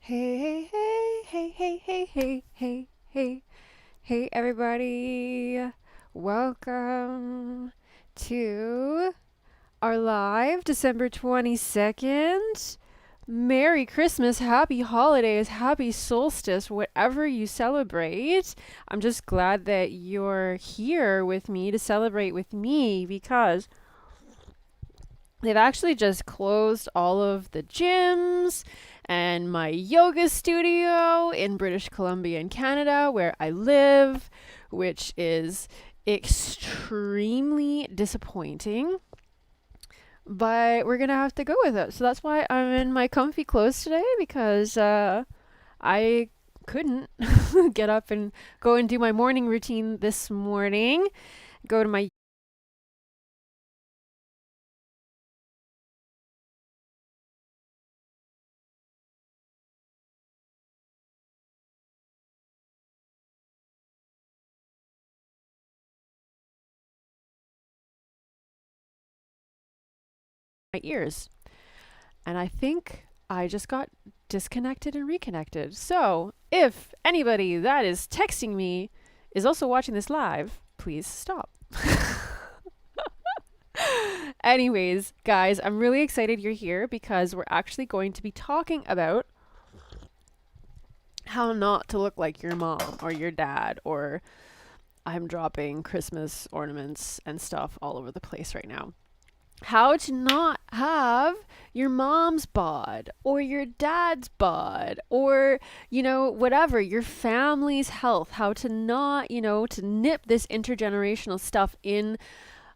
Hey, hey, hey, hey, hey, hey, hey, hey, hey, everybody. Welcome to our live December 22nd. Merry Christmas, happy holidays, happy solstice, whatever you celebrate. I'm just glad that you're here with me to celebrate with me because they've actually just closed all of the gyms and my yoga studio in British Columbia in Canada, where I live, which is extremely disappointing. But we're gonna have to go with it. So that's why I'm in my comfy clothes today because I couldn't get up and go and do my morning routine this morning. Go to my ears. And I think I just got disconnected and reconnected. So, if anybody that is texting me is also watching this live, please stop. Anyways, guys, I'm really excited you're here because we're actually going to be talking about how not to look like your mom or your dad, or I'm dropping Christmas ornaments and stuff all over the place right now. How to not have your mom's bod or your dad's bod or, whatever, your family's health, how to not, to nip this intergenerational stuff in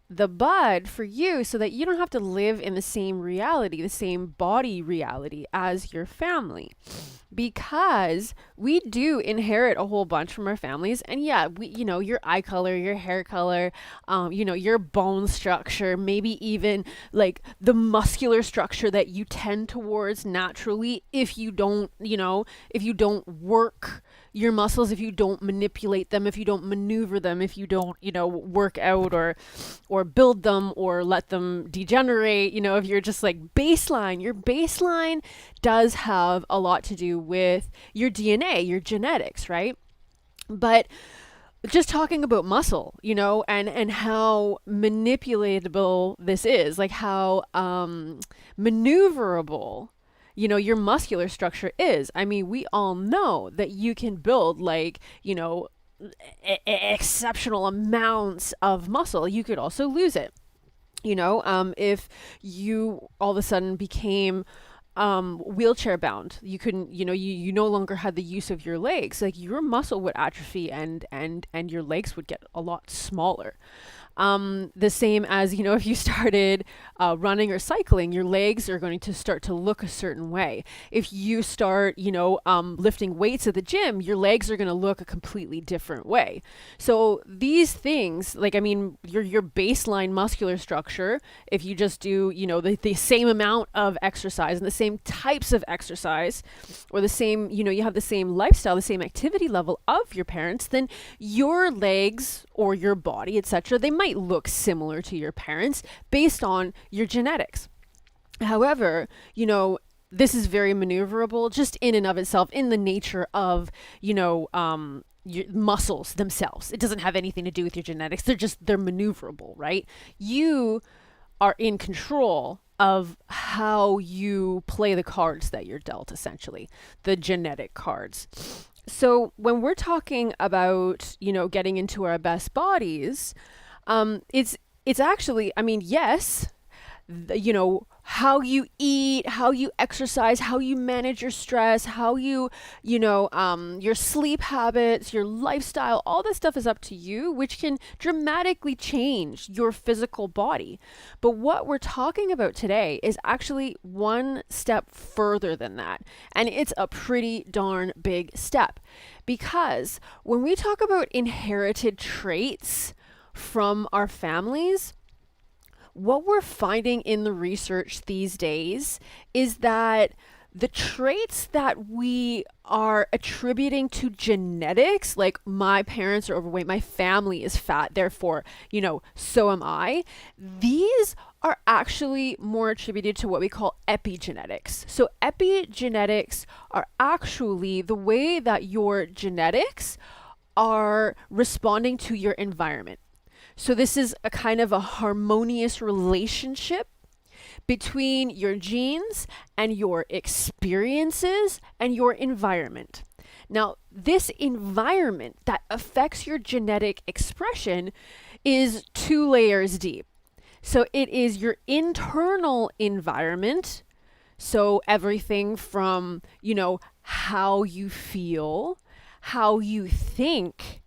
the bud for you so that you don't have to live in the same reality, the same body reality as your family. Because we do inherit a whole bunch from our families. And yeah, your eye color, your hair color, your bone structure, maybe even like the muscular structure that you tend towards naturally if you don't, if you don't work your muscles, if you don't manipulate them, if you don't maneuver them, if you don't, work out or build them or let them degenerate, if you're just like baseline, your baseline does have a lot to do with your DNA, your genetics, right? But just talking about muscle, and how manipulatable this is, like how maneuverable your muscular structure is. I mean, we all know that you can build like, exceptional amounts of muscle. You could also lose it. If you all of a sudden became wheelchair bound, you couldn't, you no longer had the use of your legs, like your muscle would atrophy and your legs would get a lot smaller. The same as, if you started running or cycling, your legs are going to start to look a certain way. If you start, lifting weights at the gym, your legs are going to look a completely different way. So these things, like, I mean, your baseline muscular structure, if you just do, the same amount of exercise and the same types of exercise, or the same, you have the same lifestyle, the same activity level of your parents, then your legs or your body, etc., they might look similar to your parents based on your genetics. However, this is very maneuverable just in and of itself, in the nature of, your muscles themselves. It doesn't have anything to do with your genetics. They're maneuverable, right? You are in control of how you play the cards that you're dealt, essentially, the genetic cards. So when we're talking about, getting into our best bodies, it's actually, I mean, yes, how you eat, how you exercise, how you manage your stress, how you, your sleep habits, your lifestyle, all this stuff is up to you, which can dramatically change your physical body. But what we're talking about today is actually one step further than that. And it's a pretty darn big step, because when we talk about inherited traits from our families, what we're finding in the research these days is that the traits that we are attributing to genetics, like my parents are overweight, my family is fat, therefore, so am I, these are actually more attributed to what we call epigenetics. So, epigenetics are actually the way that your genetics are responding to your environment. So, this is a kind of a harmonious relationship between your genes and your experiences and your environment. Now, this environment that affects your genetic expression is 2 layers deep. So, it is your internal environment. So, everything from, how you feel, how you think,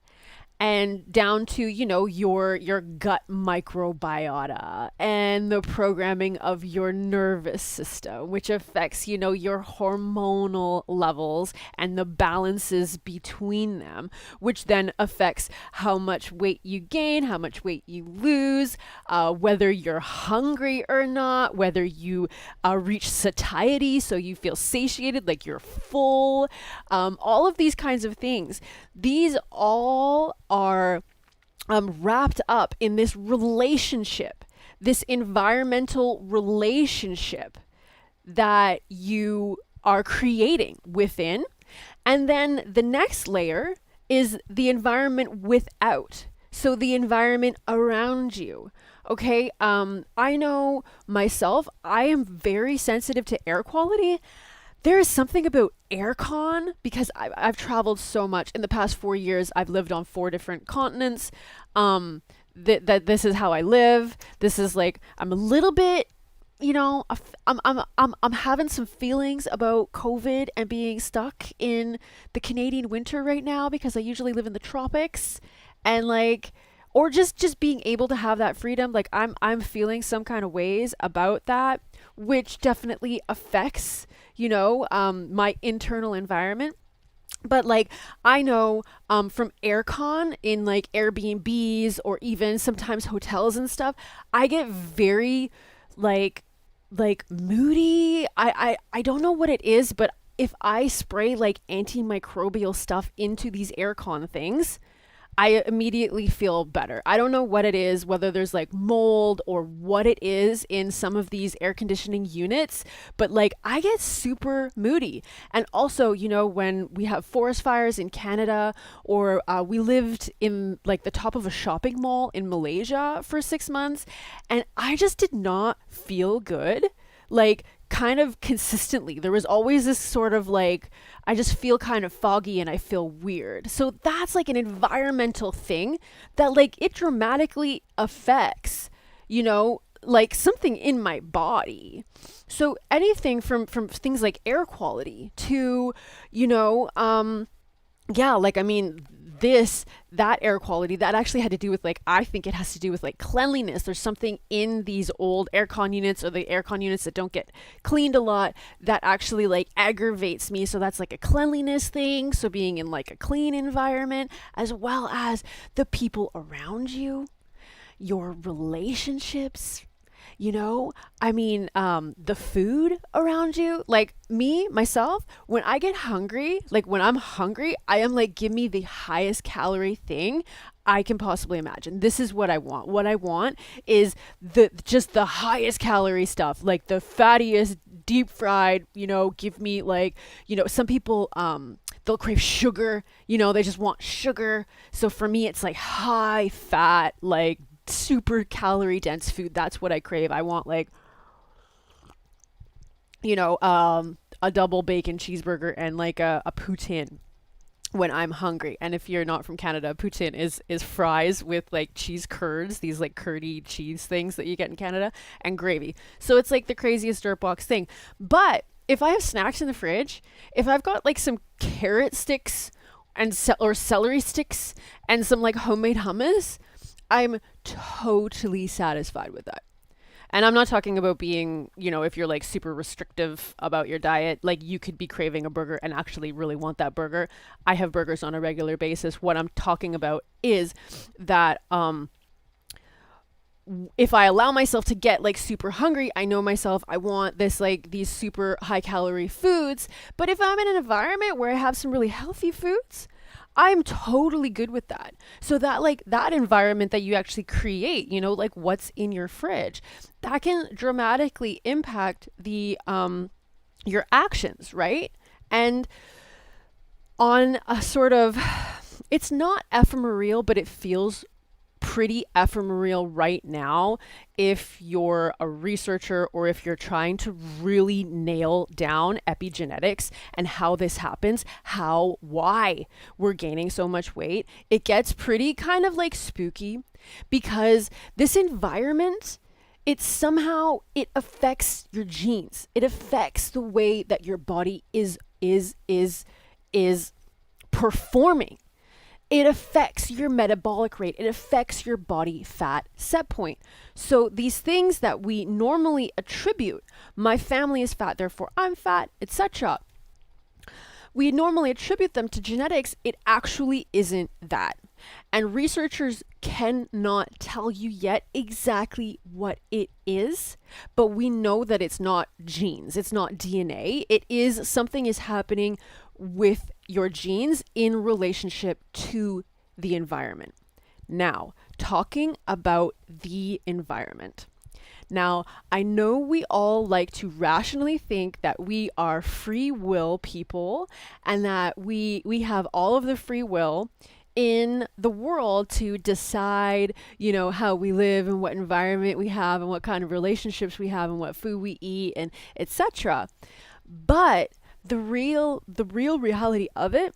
and down to your gut microbiota and the programming of your nervous system, which affects your hormonal levels and the balances between them, which then affects how much weight you gain, how much weight you lose, whether you're hungry or not, whether you reach satiety, so you feel satiated, like you're full, all of these kinds of things. These all are wrapped up in this relationship, this environmental relationship that you are creating within. And then the next layer is the environment without. So the environment around you. Okay, I know myself, I am very sensitive to air quality. There is something about aircon because I've traveled so much. In the past 4 years, I've lived on 4 different continents. That this is how I live. This is like, I'm a little bit, I'm having some feelings about COVID and being stuck in the Canadian winter right now because I usually live in the tropics, and like, or just being able to have that freedom. Like I'm feeling some kind of ways about that, which definitely affects my internal environment. But like, I know from aircon in like Airbnbs or even sometimes hotels and stuff, I get very like moody. I don't know what it is, but if I spray like antimicrobial stuff into these aircon things, I immediately feel better. I don't know what it is, whether there's like mold or what it is in some of these air conditioning units, but like I get super moody. And also, when we have forest fires in Canada, or we lived in like the top of a shopping mall in Malaysia for 6 months, and I just did not feel good. Like, kind of consistently, there was always this sort of like, I just feel kind of foggy and I feel weird. So that's like an environmental thing that like it dramatically affects, like something in my body. So anything from things like air quality to, yeah, like, I mean, that air quality, that actually had to do with like, I think it has to do with like cleanliness. There's something in these old aircon units, or the aircon units that don't get cleaned a lot, that actually like aggravates me. So that's like a cleanliness thing. So being in like a clean environment, as well as the people around you, your relationships, the food around you. Like me, myself, when I get hungry, like when I'm hungry, I am like, give me the highest calorie thing I can possibly imagine. This is what I want. What I want is just the highest calorie stuff, like the fattiest, deep fried, give me like, some people, they'll crave sugar, they just want sugar. So for me, it's like high fat, like super calorie dense food. That's what I crave. I want like, a double bacon cheeseburger and like a poutine when I'm hungry. And if you're not from Canada, poutine is fries with like cheese curds, these like curdy cheese things that you get in Canada, and gravy. So it's like the craziest dirtbox thing. But if I have snacks in the fridge, if I've got like some carrot sticks and or celery sticks and some like homemade hummus, I'm totally satisfied with that. And I'm not talking about being, if you're like super restrictive about your diet, like you could be craving a burger and actually really want that burger. I have burgers on a regular basis. What I'm talking about is that if I allow myself to get like super hungry, I know myself, I want this, like these super high calorie foods. But if I'm in an environment where I have some really healthy foods, I'm totally good with that. So that, like that environment that you actually create, like what's in your fridge, that can dramatically impact the your actions, right? And on a sort of, it's not ephemeral, but it feels pretty ephemeral right now if you're a researcher or if you're trying to really nail down epigenetics and how this happens, why we're gaining so much weight. It gets pretty kind of like spooky because this environment, it affects your genes. It affects the way that your body is performing. It affects your metabolic rate. It affects your body fat set point. So these things that we normally attribute, my family is fat, therefore I'm fat, etc. We normally attribute them to genetics. It actually isn't that. And researchers cannot tell you yet exactly what it is, but we know that it's not genes, it's not DNA. It is something is happening with your genes in relationship to the environment. Now, talking about the environment. Now, I know we all like to rationally think that we are free will people and that we have all of the free will in the world to decide, how we live and what environment we have and what kind of relationships we have and what food we eat and etc. But the real reality of it,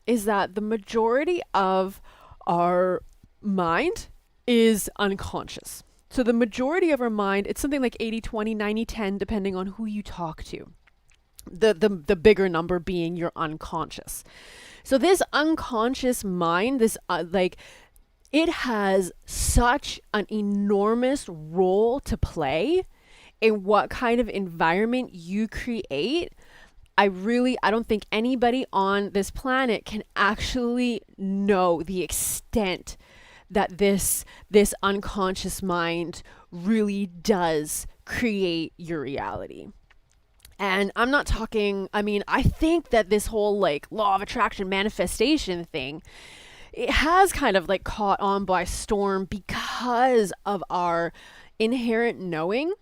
is that the majority of our mind is unconscious. So the majority of our mind, it's something like 80-20, 90-10, depending on who you talk to. The bigger number being your unconscious. So this unconscious mind, it has such an enormous role to play in what kind of environment you create. I don't think anybody on this planet can actually know the extent that this unconscious mind really does create your reality. And I'm not talking, I think that this whole like law of attraction manifestation thing, it has kind of like caught on by storm because of our inherent knowing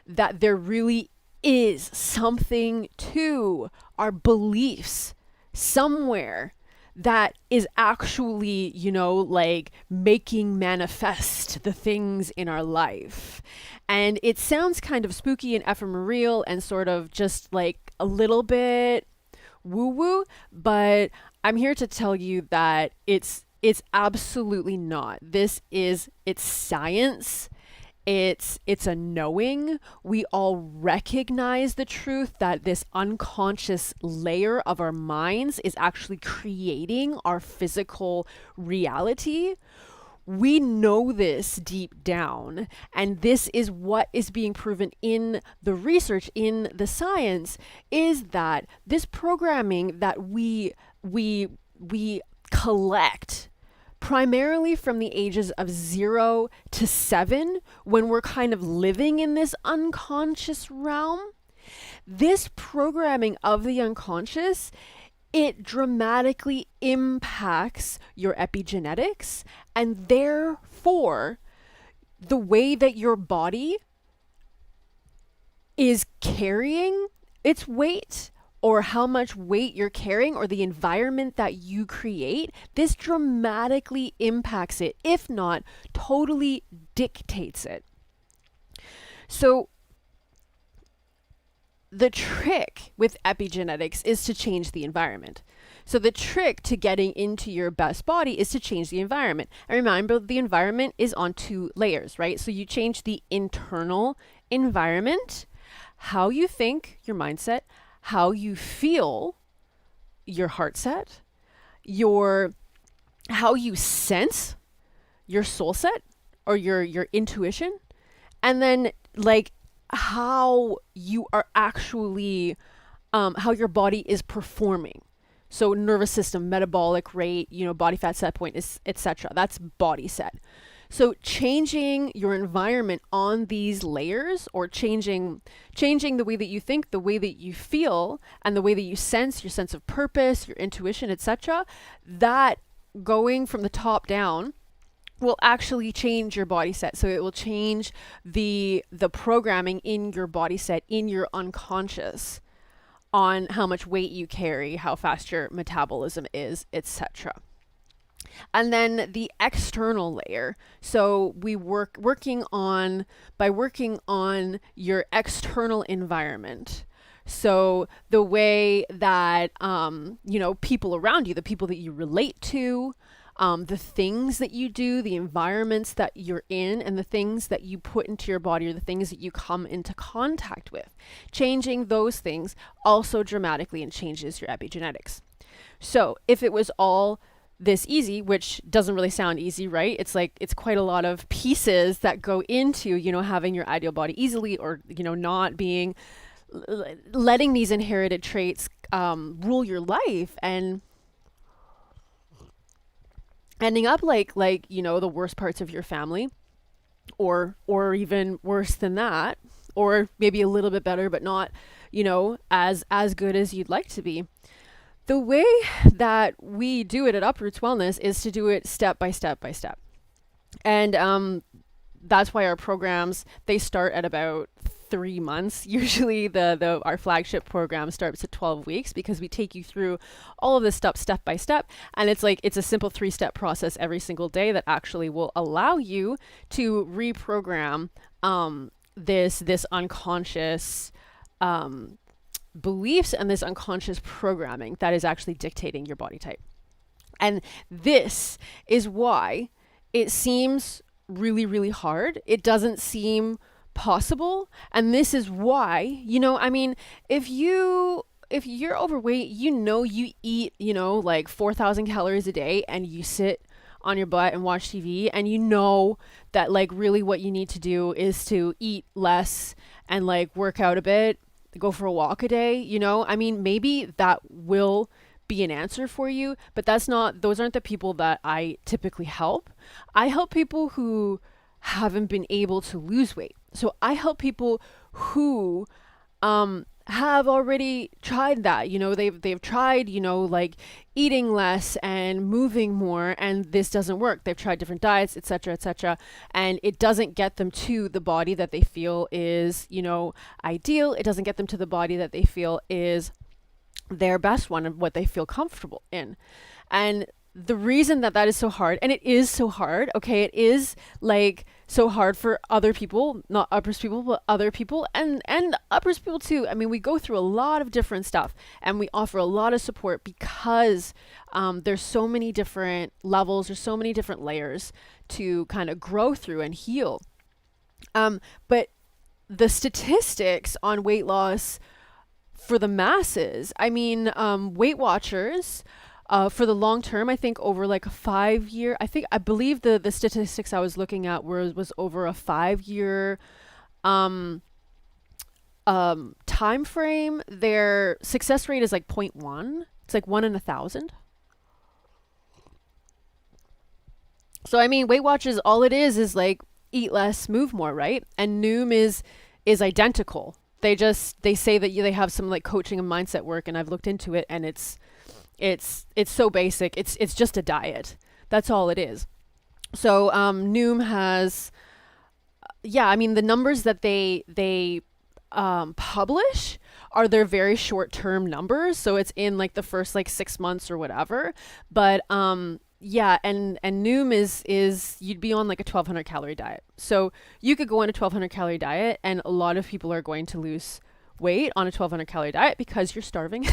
that there really is something to our beliefs somewhere that is actually, like making manifest the things in our life. And it sounds kind of spooky and ephemeral and sort of just like a little bit woo-woo, but I'm here to tell you that it's absolutely not. It's science. It's a knowing. We all recognize the truth that this unconscious layer of our minds is actually creating our physical reality. We know this deep down, and this is what is being proven in the research, in the science, is that this programming that we collect primarily from the ages of 0 to 7, when we're kind of living in this unconscious realm, this programming of the unconscious, it dramatically impacts your epigenetics, and therefore the way that your body is carrying its weight, or how much weight you're carrying, or the environment that you create, this dramatically impacts it, if not totally dictates it. So the trick with epigenetics is to change the environment. So the trick to getting into your best body is to change the environment. And remember, the environment is on 2 layers, right? So you change the internal environment, how you think, your mindset, how you feel, your heart set, how you sense, your soul set, or your intuition, and then like how you are actually, how your body is performing. So nervous system, metabolic rate, body fat set point, etc. That's body set. So changing your environment on these layers, or changing the way that you think, the way that you feel, and the way that you sense, your sense of purpose, your intuition, etc., that going from the top down will actually change your body set. So it will change the programming in your body set, in your unconscious, on how much weight you carry, how fast your metabolism is, etc. And then the external layer. So we working on your external environment. So the way that people around you, the people that you relate to, the things that you do, the environments that you're in, and the things that you put into your body, or the things that you come into contact with. Changing those things also dramatically and changes your epigenetics. So if it was all this easy, which doesn't really sound easy, right? It's quite a lot of pieces that go into, having your ideal body easily, or, not being, letting these inherited traits rule your life, and ending up like the worst parts of your family, or even worse than that, or maybe a little bit better, but not, as good as you'd like to be. The way that we do it at Uproots Wellness is to do it step by step by step. And that's why our programs, they start at about 3 months. Usually our flagship program starts at 12 weeks, because we take you through all of this stuff step by step. And it's a simple 3-step process every single day that actually will allow you to reprogram this unconscious beliefs and this unconscious programming that is actually dictating your body type. And this is why it seems really, really hard. It doesn't seem possible. And this is why, if you're overweight, you eat, like 4,000 calories a day, and you sit on your butt and watch TV, and that really what you need to do is to eat less and work out a bit, go for a walk a day, maybe that will be an answer for you, but those aren't the people that I typically help. I help people who haven't been able to lose weight. So I help people who have already tried that. They've tried, eating less and moving more, and this doesn't work. They've tried different diets, etc., and it doesn't get them to the body that they feel is, ideal. It doesn't get them to the body that they feel is their best one, and what they feel comfortable in. And the reason that is so hard, and it is so hard, okay, it is so hard for other people, not uppers people, but other people, and uppers people too. We go through a lot of different stuff, and we offer a lot of support, because there's so many different levels, there's so many different layers to kind of grow through and heal. But the statistics on weight loss for the masses, Weight Watchers, for the long term, I think over a 5-year, I believe the statistics I was looking at was over a 5-year time frame. Their success rate is 0.1. It's 1 in 1,000. So Weight Watchers, all it is eat less, move more, right? And Noom is identical. They say that they have some coaching and mindset work, and I've looked into it, and it's so basic. It's just a diet. That's all it is. So Noom has, the numbers that they publish are their very short-term numbers. So it's in the first 6 months or whatever. But and Noom is you'd be on a 1,200 calorie diet. So you could go on a 1,200 calorie diet, and a lot of people are going to lose weight on a 1,200 calorie diet because you're starving.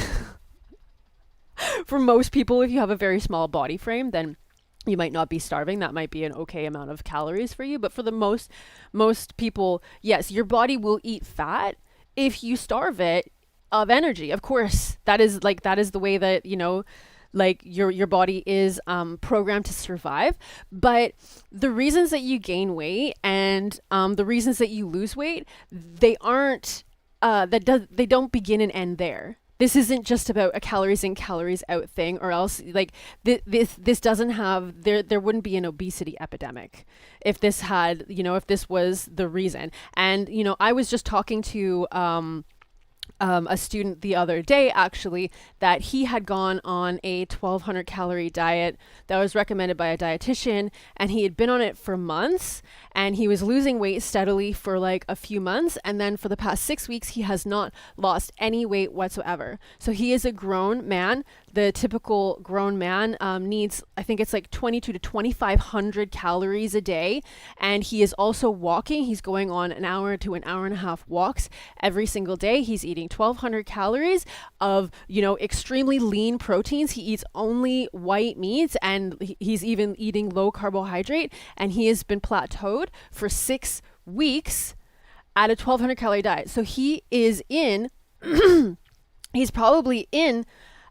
For most people, if you have a very small body frame, then you might not be starving. That might be an okay amount of calories for you. But for the most people, yes, your body will eat fat if you starve it of energy. Of course, that is the way that, your body is programmed to survive. But the reasons that you gain weight and the reasons that you lose weight, they aren't they don't begin and end there. This isn't just about a calories in, calories out thing, or else like this doesn't have there wouldn't be an obesity epidemic if this had, if this was the reason. And I was just talking to a student the other day, actually, that he had gone on a 1,200 calorie diet that was recommended by a dietitian, and he had been on it for months, and he was losing weight steadily for like a few months, and then for the past 6 weeks he has not lost any weight whatsoever. So he is a grown man. The typical grown man needs, I think it's like 22 to 2,500 calories a day, and he is also walking. He's going on an hour to an hour and a half walks every single day. He's eating 1,200 calories of, extremely lean proteins. He eats only white meats, and he's even eating low carbohydrate, and he has been plateaued for 6 weeks at a 1,200 calorie diet. So he is in, he's probably in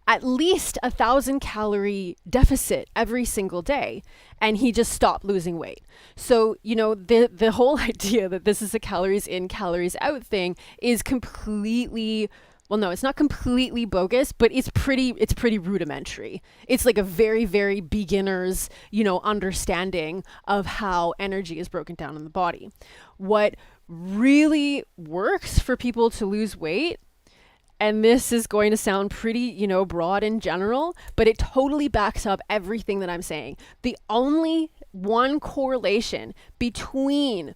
at least 1,000 calorie deficit every single day, and he just stopped losing weight. So the whole idea that this is a calories in, calories out thing is completely, well, no, it's not completely bogus, but it's pretty rudimentary. It's like a very, very beginner's understanding of how energy is broken down in the body. What really works for people to lose weight, and this is going to sound pretty, broad in general, but it totally backs up everything that I'm saying. The only one correlation between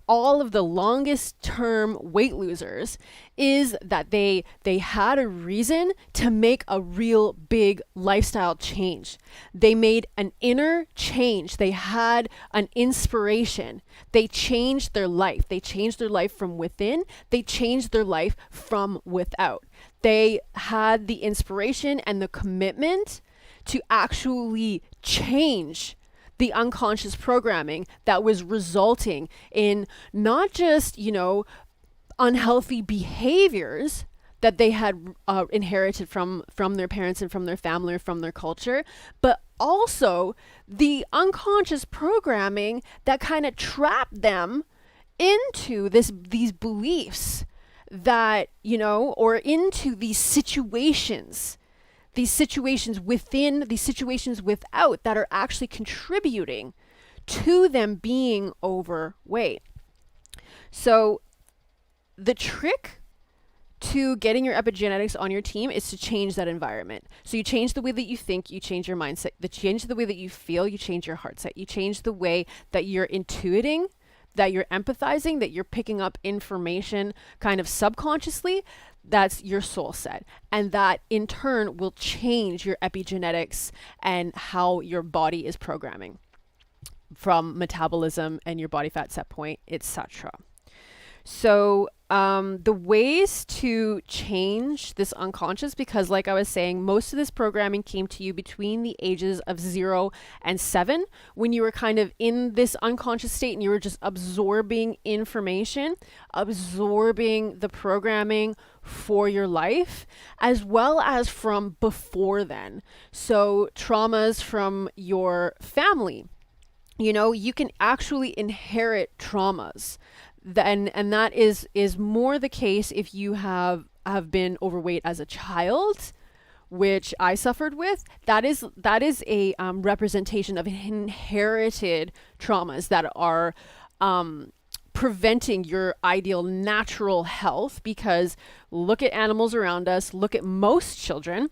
all of the longest term weight losers is that they had a reason to make a real big lifestyle change. They made an inner change. They had an inspiration. They changed their life. They changed their life from within. They changed their life from without. They had the inspiration and the commitment to actually change the unconscious programming that was resulting in not just, unhealthy behaviors that they had inherited from their parents and from their family or from their culture, but also the unconscious programming that kind of trapped them into these beliefs that, or into these situations within, these situations without, that are actually contributing to them being overweight. So the trick to getting your epigenetics on your team is to change that environment. So you change the way that you think, you change your mindset, you change the way that you feel, you change your heart set, you change the way that you're intuiting, that you're empathizing, that you're picking up information kind of subconsciously. That's your soul set. And that in turn will change your epigenetics and how your body is programming from metabolism and your body fat set point, etc. So the ways to change this unconscious, because like I was saying, most of this programming came to you between the ages of 0 and 7, when you were kind of in this unconscious state and you were just absorbing information, absorbing the programming for your life, as well as from before then. So traumas from your family, you can actually inherit traumas. And that is more the case if you have been overweight as a child, which I suffered with. That is a representation of inherited traumas that are preventing your ideal natural health. Because look at animals around us, look at most children,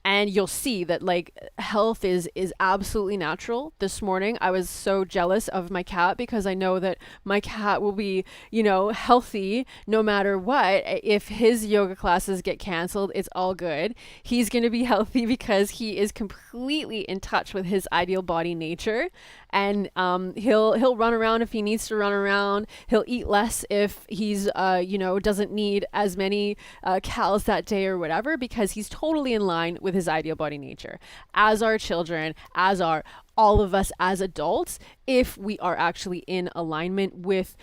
and you'll see that like health is absolutely natural. This morning, I was so jealous of my cat because I know that my cat will be, healthy no matter what. If his yoga classes get canceled, it's all good. He's going to be healthy because he is completely in touch with his ideal body nature. And he'll run around if he needs to run around. He'll eat less if he's, doesn't need as many calories that day or whatever, because he's totally in line with his ideal body nature. As our children, as are all of us as adults, if we are actually in alignment with,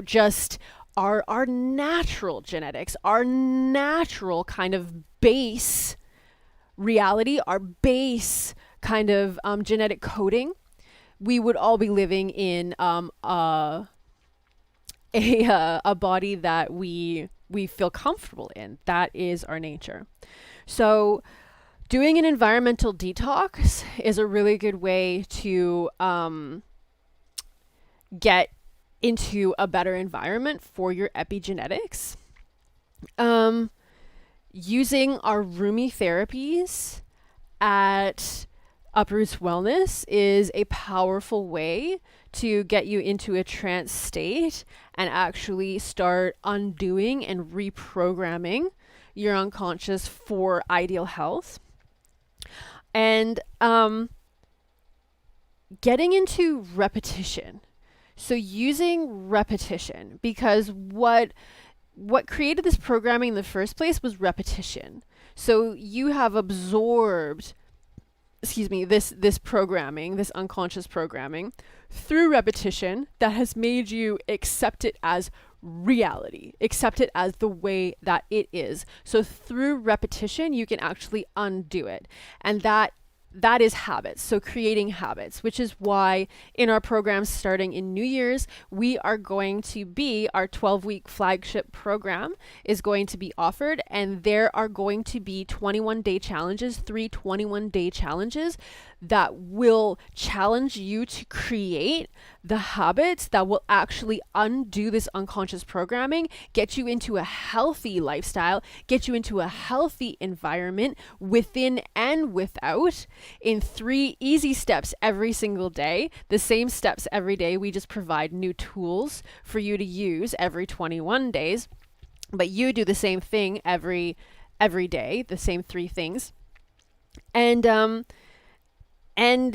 just our natural genetics, our natural kind of base reality, our base kind of genetic coding, we would all be living in a body that we we feel comfortable in. That is our nature. So doing an environmental detox is a really good way to get into a better environment for your epigenetics. Using our Rumi therapies at Uproots Wellness is a powerful way to get you into a trance state and actually start undoing and reprogramming your unconscious for ideal health. And getting into repetition. So using repetition, because what created this programming in the first place was repetition. So you have absorbed, this programming, this unconscious programming through repetition that has made you accept it as reality, accept it as the way that it is. So through repetition, you can actually undo it. And that is habits. So creating habits, which is why in our programs starting in New Year's, we are going to be, our 12-week flagship program is going to be offered, and there are going to be 21-day challenges, 3 21-day challenges that will challenge you to create the habits that will actually undo this unconscious programming, get you into a healthy lifestyle, get you into a healthy environment within and without, in 3 easy steps every single day. The same steps every day. We just provide new tools for you to use every 21 days, but you do the same thing every day, the same 3 things. And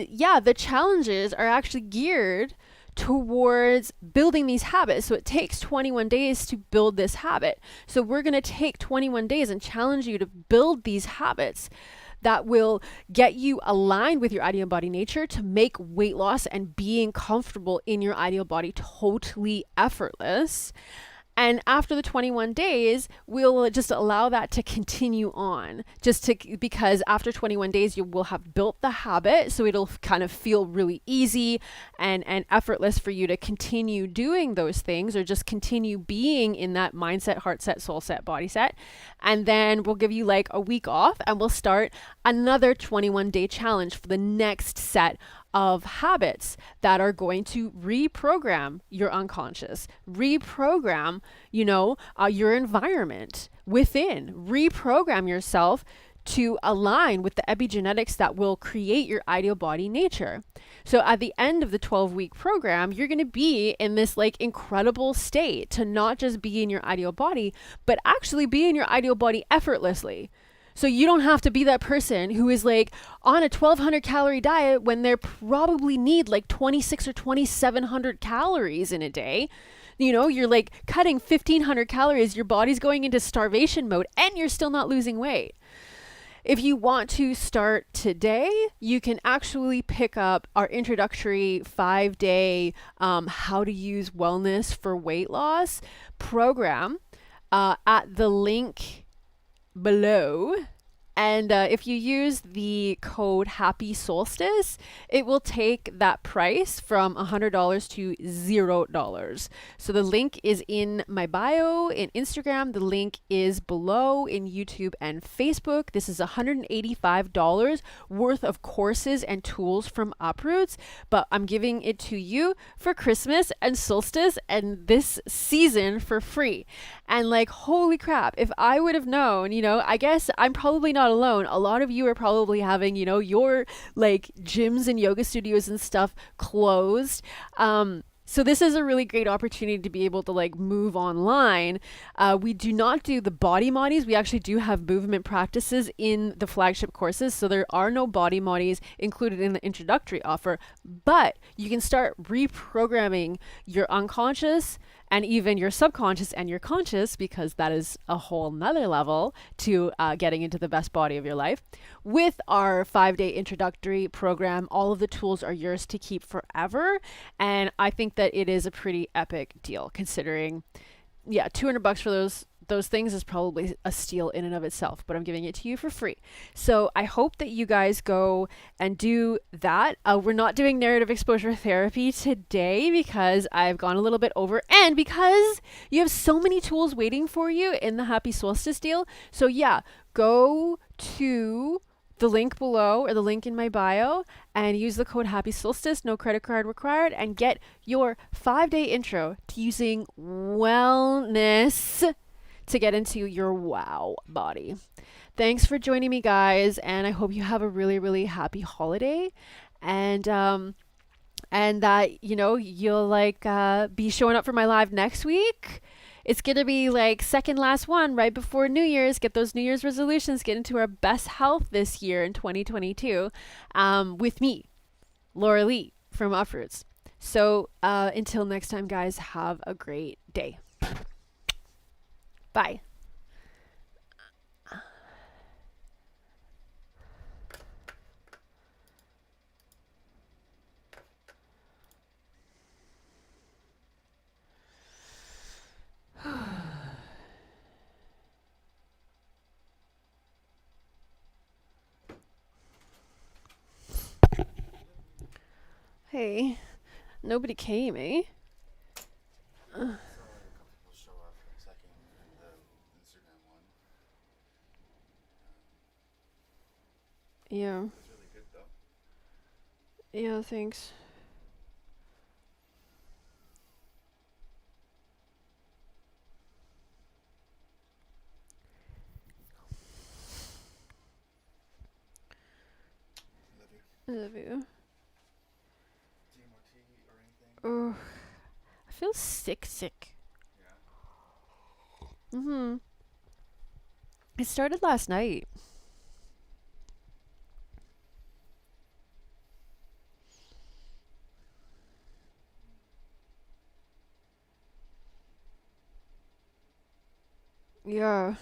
yeah, the challenges are actually geared towards building these habits. So it takes 21 days to build this habit. So we're going to take 21 days and challenge you to build these habits that will get you aligned with your ideal body nature to make weight loss and being comfortable in your ideal body totally effortless. And after the 21 days, we'll just allow that to continue on, because after 21 days, you will have built the habit. So it'll kind of feel really easy and effortless for you to continue doing those things, or just continue being in that mindset, heart set, soul set, body set. And then we'll give you like a week off, and we'll start another 21-day challenge for the next set of habits that are going to reprogram your unconscious, reprogram, your environment within, reprogram yourself to align with the epigenetics that will create your ideal body nature. So at the end of the 12-week program, you're going to be in this like incredible state to not just be in your ideal body, but actually be in your ideal body effortlessly. So you don't have to be that person who is like on a 1,200 calorie diet when they probably need like 2,600 or 2,700 calories in a day. You're like cutting 1,500 calories, your body's going into starvation mode, and you're still not losing weight. If you want to start today, you can actually pick up our introductory 5-day how to use wellness for weight loss program at the link below. And if you use the code Happy Solstice, it will take that price from $100 to $0. So the link is in my bio in Instagram. The link is below in YouTube and Facebook. This is $185 worth of courses and tools from Uproots, but I'm giving it to you for Christmas and solstice and this season for free. And like, holy crap, if I would have known, I guess I'm probably not alone. A lot of you are probably having, your like gyms and yoga studios and stuff closed. So this is a really great opportunity to be able to like move online. We do not do the body moddies. We actually do have movement practices in the flagship courses. So there are no body moddies included in the introductory offer, but you can start reprogramming your unconscious and even your subconscious and your conscious, because that is a whole nother level to getting into the best body of your life. With our 5-day introductory program, all of the tools are yours to keep forever. And I think that it is a pretty epic deal considering, $200 for those things is probably a steal in and of itself, but I'm giving it to you for free. So I hope that you guys go and do that. We're not doing narrative exposure therapy today because I've gone a little bit over and because you have so many tools waiting for you in the Happy Solstice deal. So yeah, go to the link below or the link in my bio and use the code Happy Solstice, no credit card required, and get your 5-day intro to using wellness to get into your wow body. Thanks for joining me, guys, and I hope you have a really, really happy holiday. And that you'll be showing up for my live next week. It's gonna be like second last one right before New Year's. Get those New Year's resolutions. Get into our best health this year in 2022 with me, Laura Lee from Uproots. So until next time, guys, have a great day. Bye. Hey, nobody came, eh? Yeah. Yeah, thanks. I love you. Oh, I feel sick. Mm-hmm. It started last night. Yeah.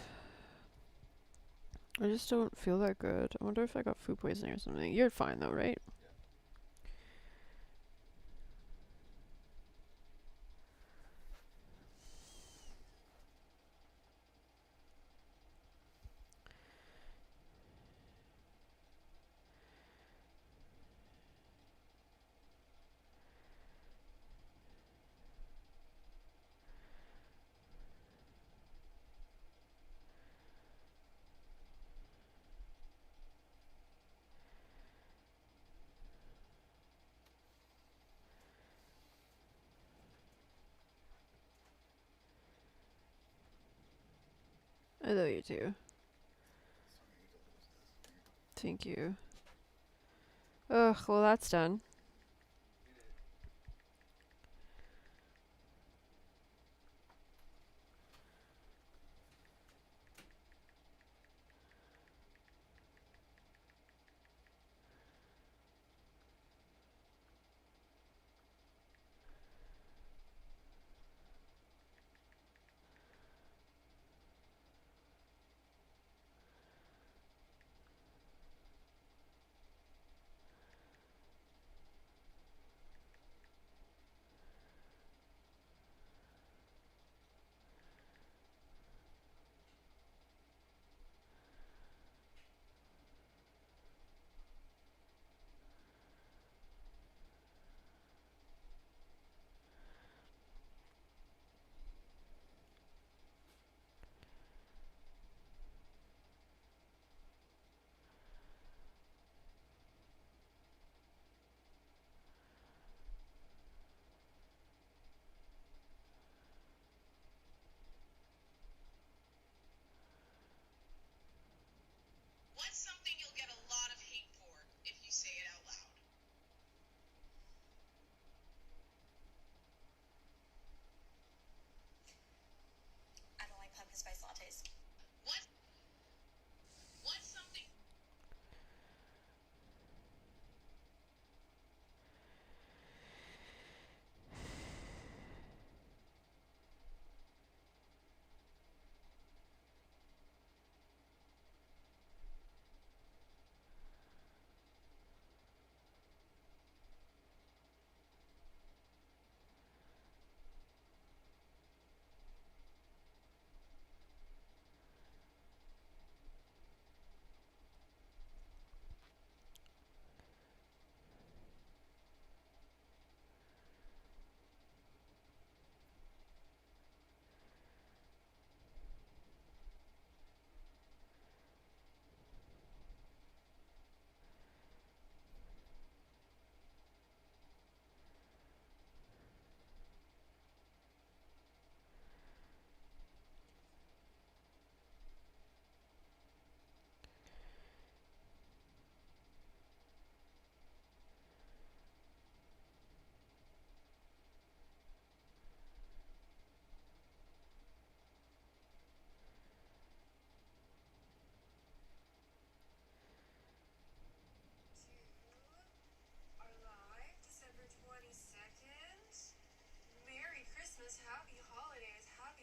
I just don't feel that good. I wonder if I got food poisoning or something. You're fine though, right? I love you too. Thank you. Ugh, well that's done.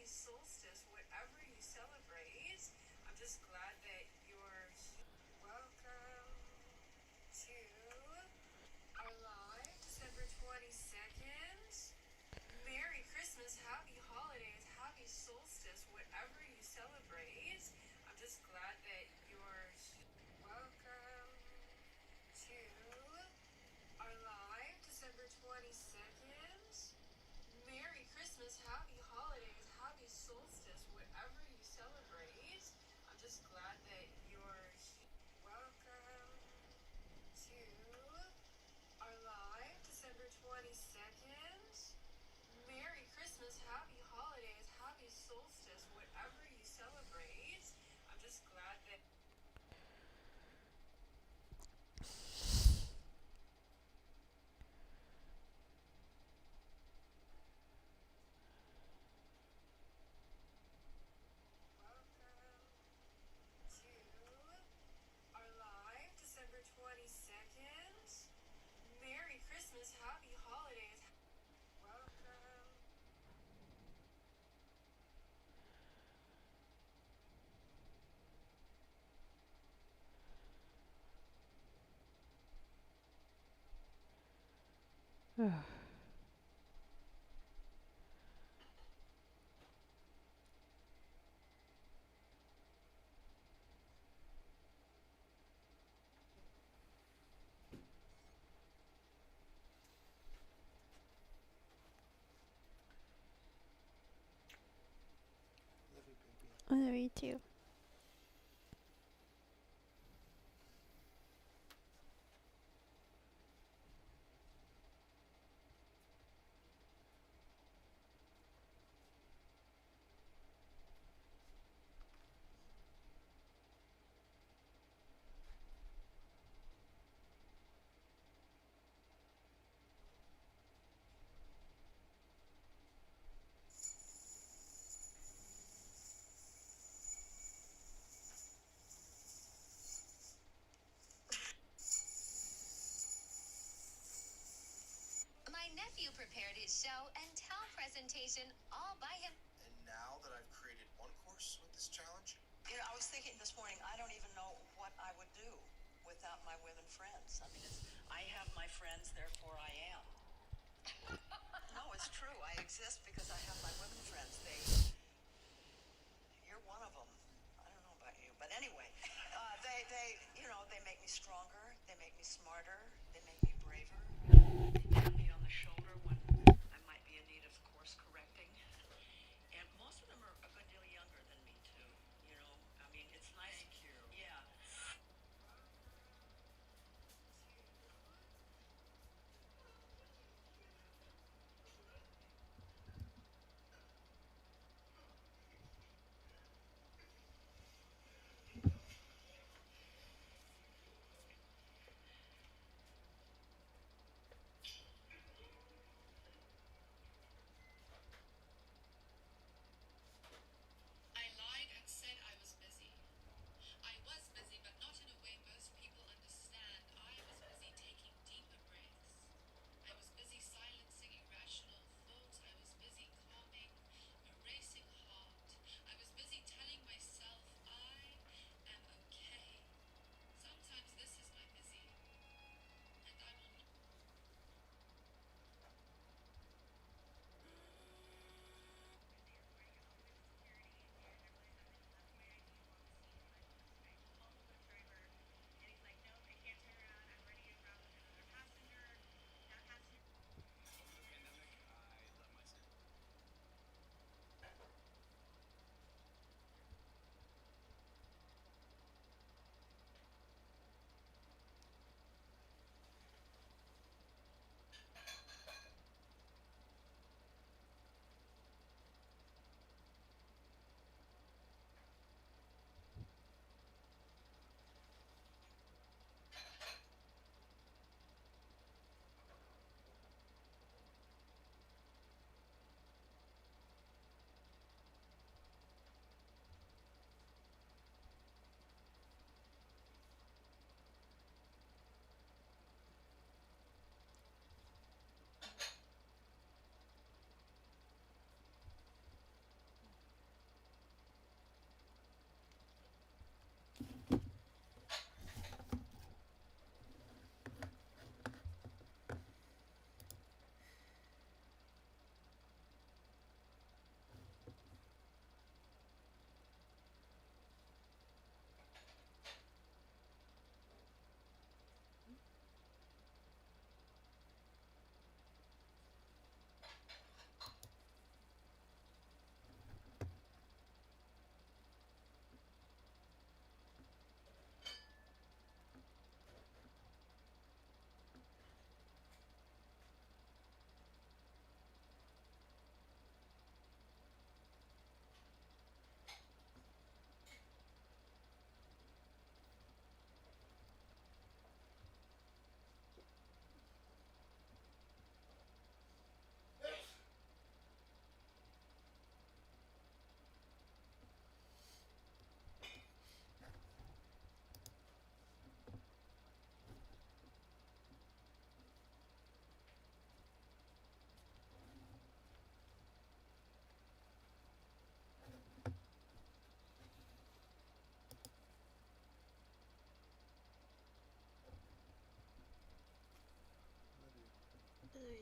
solstice, whatever you celebrate. I'm just glad that you're welcome to our live December 22nd. Merry Christmas, happy holidays, happy solstice, whatever you celebrate. I'm just glad that you're welcome to our live December 22nd. Merry Christmas, happy holidays, happy solstice, whatever you celebrate. I'm just glad that you're welcome to our live December 22nd. Merry Christmas, happy holidays, happy solstice, whatever you celebrate. I'm just glad that welcome to our live December 22nd. Merry Christmas, happy holidays. Welcome. I love you too. My nephew prepared his show and tell presentation all by him. And now that I've created one course with this challenge, I was thinking this morning, I don't even know what I would do without my women friends. I mean, I have my friends, therefore I am. No, it's true. I exist because I have my women friends. You're one of them. I don't know about you, but anyway, they make me stronger. They make me smarter. They make me braver. They tap me on the shoulder when I might be in need of course correcting. And most of them are a good deal younger than me too. I mean, it's nice. thank you. Yeah.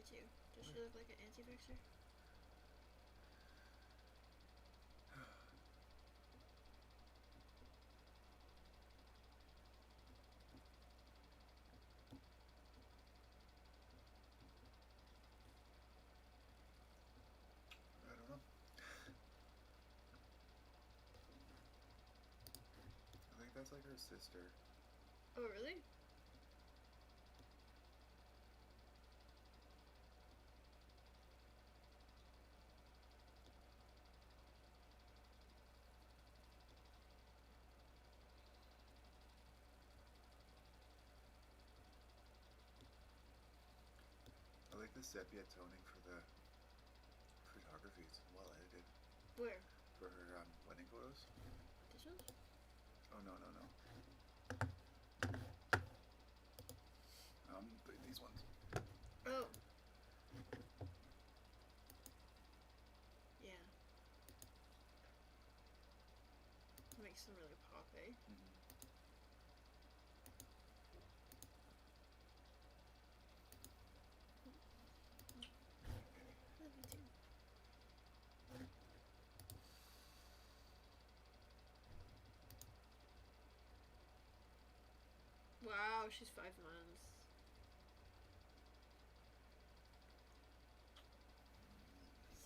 too. Does she look like an anti-vaxxer? I don't know. I think that's like her sister. Oh, really? I like the sepia toning for the photography. It's well edited. Where? For her wedding photos. This one? Oh no. These ones. Oh. Yeah. Makes them really pop, eh? Love you too. Wow, she's 5 months.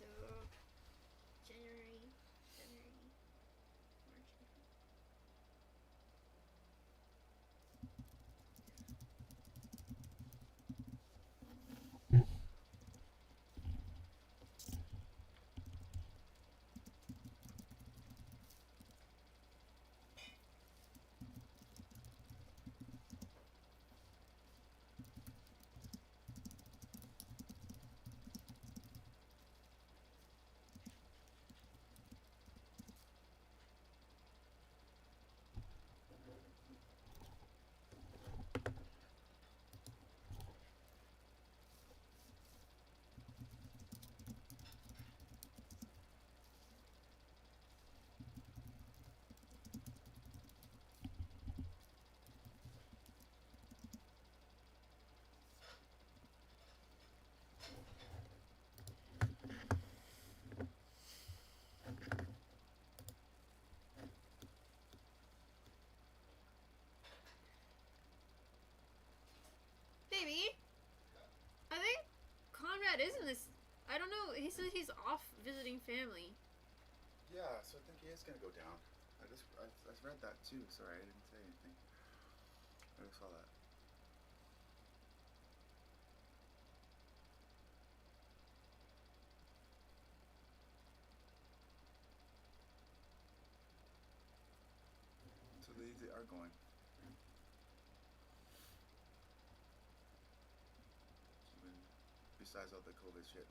So, January, March, April. Baby, I think Conrad is in this. I don't know. He said he's off visiting family. Yeah, so I think he is gonna go down. I read that too. Sorry, I didn't say anything. I just saw that. So they are going. Even besides all the COVID shit.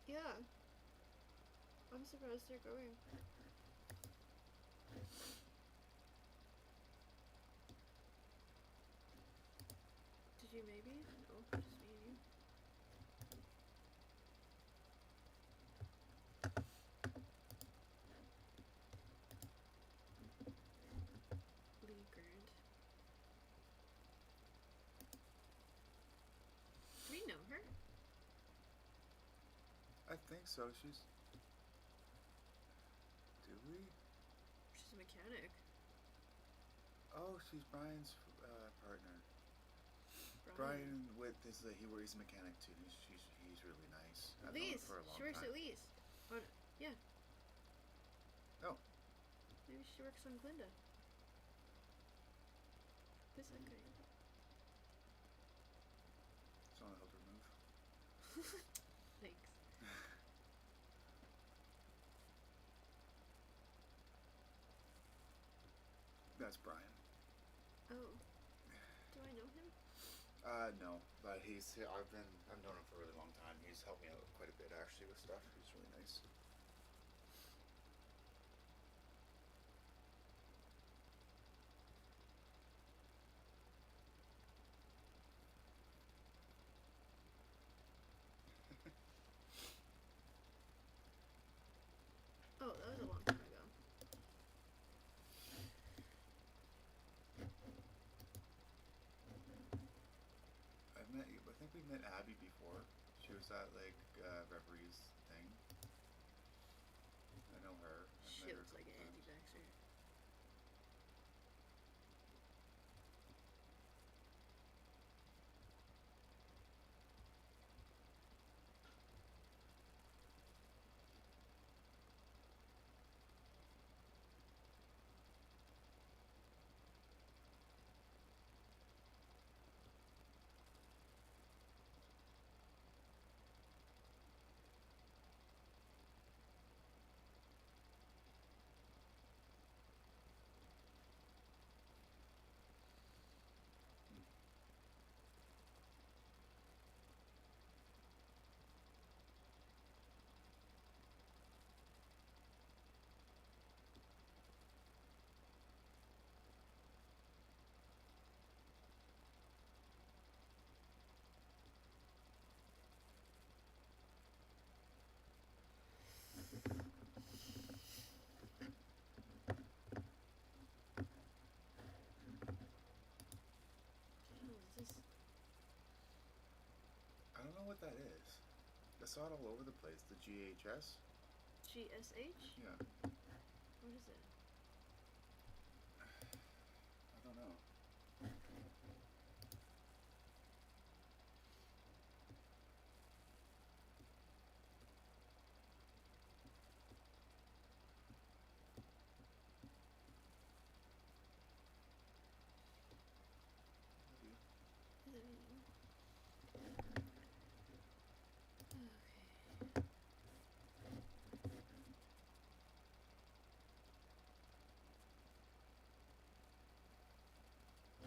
Yeah. I'm surprised they're going. Did you maybe? No, just me and you. Lee Grant. Do we know her? I think so. She's. Do we? She's a mechanic. Oh, she's Brian's partner. Brian with he's a mechanic too. He's really nice. I've known him Lee's. for a long She works time. at Lee's. Oh, yeah. Oh. Maybe she works on Glinda. This I could. So I'll help her move. Thanks. That's Brian. Oh. Do I know him? No, but I've known him for a really long time. He's helped me out quite a bit actually with stuff. He's really nice. Oh, that was a long time ago. I think we met Abby before. She was at like Referee's thing. I know her. I've She met her a looks like couple an times. anti-vaxxer. What is this? I don't know what that is. I saw it all over the place. The GHS? GSH? Yeah. What is it? I don't know. What does it mean? Okay.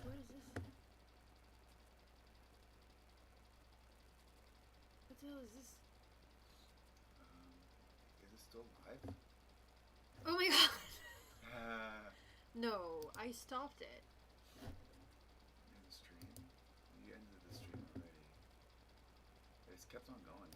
What is this? What the hell is this? Is it still live? Oh my god! Ah, No, I stopped it. in the stream? You ended the stream already. It's kept on going.